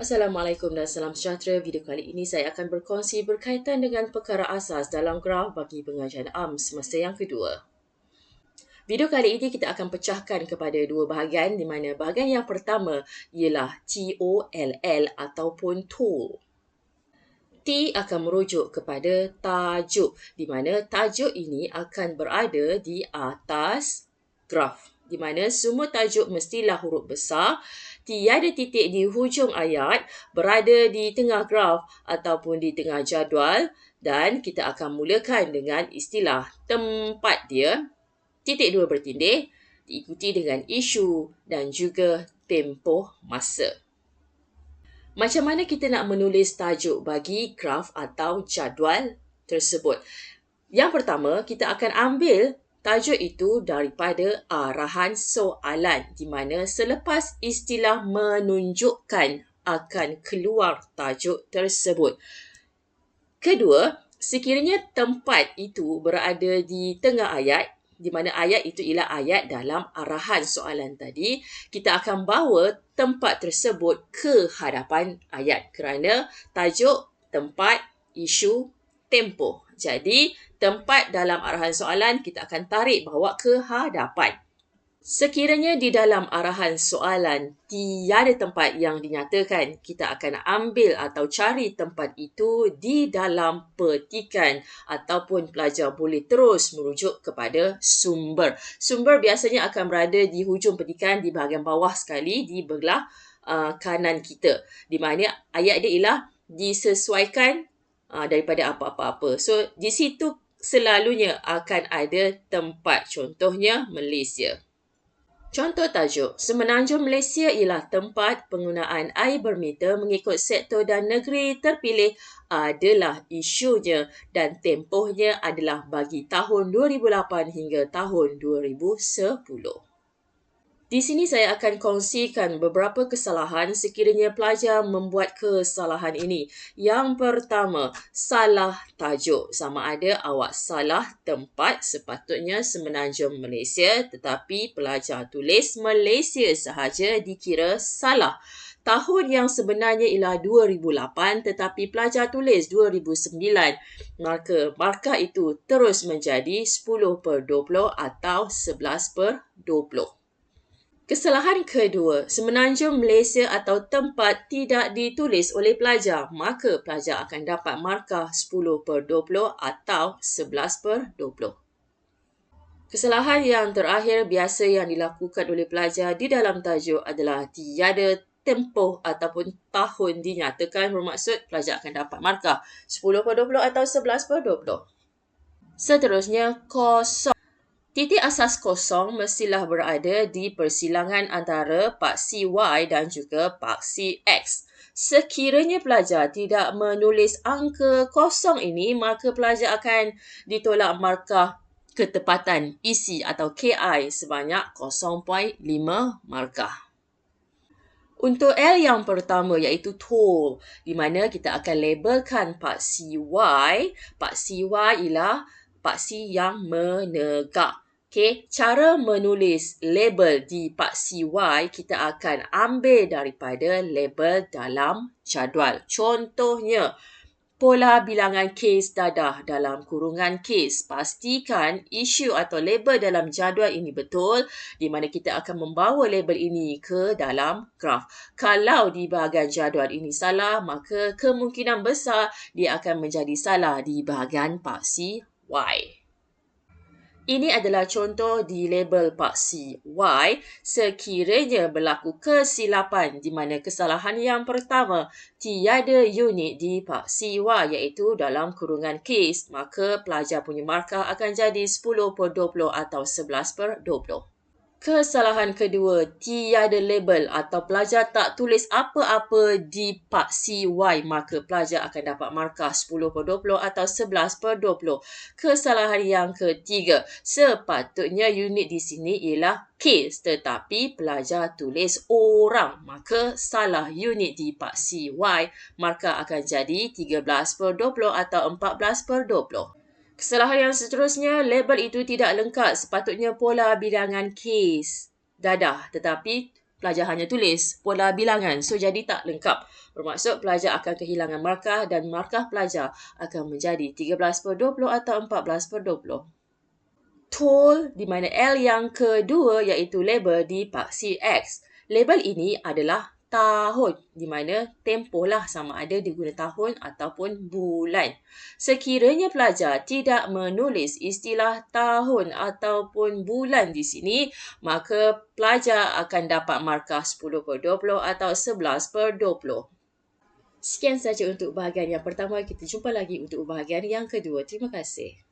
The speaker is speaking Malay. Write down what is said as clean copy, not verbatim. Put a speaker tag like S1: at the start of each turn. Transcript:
S1: Assalamualaikum dan salam sejahtera. Video kali ini saya akan berkongsi berkaitan dengan perkara asas dalam graf bagi pengajian AM semester yang kedua. Video kali ini kita akan pecahkan kepada dua bahagian di mana bahagian yang pertama ialah TOLL ataupun tool. T akan merujuk kepada tajuk di mana tajuk ini akan berada di atas graf di mana semua tajuk mestilah huruf besar, tiada titik di hujung ayat, berada di tengah graf ataupun di tengah jadual dan kita akan mulakan dengan istilah tempat dia, titik dua bertindih, diikuti dengan isu dan juga tempoh masa. Macam mana kita nak menulis tajuk bagi graf atau jadual tersebut? Yang pertama, kita akan ambil tajuk itu daripada arahan soalan di mana selepas istilah menunjukkan akan keluar tajuk tersebut. Kedua, sekiranya tempat itu berada di tengah ayat, di mana ayat itu ialah ayat dalam arahan soalan tadi, kita akan bawa tempat tersebut ke hadapan ayat kerana tajuk, tempat, isu, tempoh. Jadi, tempat dalam arahan soalan kita akan tarik bawa ke hadapan. Sekiranya di dalam arahan soalan tiada tempat yang dinyatakan, kita akan ambil atau cari tempat itu di dalam petikan ataupun pelajar boleh terus merujuk kepada sumber. Sumber biasanya akan berada di hujung petikan di bahagian bawah sekali di belah kanan kita. Di mana ayat dia ialah disesuaikan daripada apa-apa-apa. So, di situ selalunya akan ada tempat. Contohnya Malaysia. Contoh tajuk, Semenanjung Malaysia ialah tempat penggunaan air bermeter mengikut sektor dan negeri terpilih adalah isunya dan tempohnya adalah bagi tahun 2008 hingga tahun 2010. Di sini saya akan kongsikan beberapa kesalahan sekiranya pelajar membuat kesalahan ini. Yang pertama, salah tajuk. Sama ada awak salah tempat, sepatutnya Semenanjung Malaysia, tetapi pelajar tulis Malaysia sahaja dikira salah. Tahun yang sebenarnya ialah 2008 tetapi pelajar tulis 2009. Maka markah itu terus menjadi 10/20 atau 11/20. Kesalahan kedua, Semenanjung Malaysia atau tempat tidak ditulis oleh pelajar, maka pelajar akan dapat markah 10/20 atau 11/20. Kesalahan yang terakhir biasa yang dilakukan oleh pelajar di dalam tajuk adalah tiada tempoh ataupun tahun dinyatakan, bermaksud pelajar akan dapat markah 10/20 atau 11/20. Seterusnya, kosong. Titik asas kosong mestilah berada di persilangan antara paksi Y dan juga paksi X. Sekiranya pelajar tidak menulis angka kosong ini, maka pelajar akan ditolak markah ketepatan isi atau KI sebanyak 0.5 markah. Untuk L yang pertama iaitu tool, di mana kita akan labelkan paksi Y. Paksi Y ialah paksi yang menegak. Okey, cara menulis label di paksi Y kita akan ambil daripada label dalam jadual. Contohnya, pola bilangan kes dadah dalam kurungan kes. Pastikan isu atau label dalam jadual ini betul, di mana kita akan membawa label ini ke dalam graf. Kalau di bahagian jadual ini salah, maka kemungkinan besar dia akan menjadi salah di bahagian paksi Y. Ini adalah contoh di label paksi Y sekiranya berlaku kesilapan di mana kesalahan yang pertama tiada unit di paksi Y iaitu dalam kurungan kes, maka pelajar punya markah akan jadi 10/20 atau 11/20. Kesalahan kedua, tiada label atau pelajar tak tulis apa-apa di paksi Y, maka pelajar akan dapat markah 10/20 atau 11/20. Kesalahan yang ketiga, sepatutnya unit di sini ialah kes tetapi pelajar tulis orang, maka salah unit di paksi Y, markah akan jadi 13/20 atau 14/20. Kesalahan yang seterusnya, label itu tidak lengkap. Sepatutnya pola bilangan kes dadah tetapi pelajar hanya tulis pola bilangan. So, jadi tak lengkap. Bermaksud pelajar akan kehilangan markah dan markah pelajar akan menjadi 13/20 atau 14/20. Tool di mana L yang kedua iaitu label dipaksi X. Label ini adalah tahun di mana tempoh lah sama ada diguna tahun ataupun bulan. Sekiranya pelajar tidak menulis istilah tahun ataupun bulan di sini, maka pelajar akan dapat markah 10/20 atau 11/20. Sekian saja untuk bahagian yang pertama. Kita jumpa lagi untuk bahagian yang kedua. Terima kasih.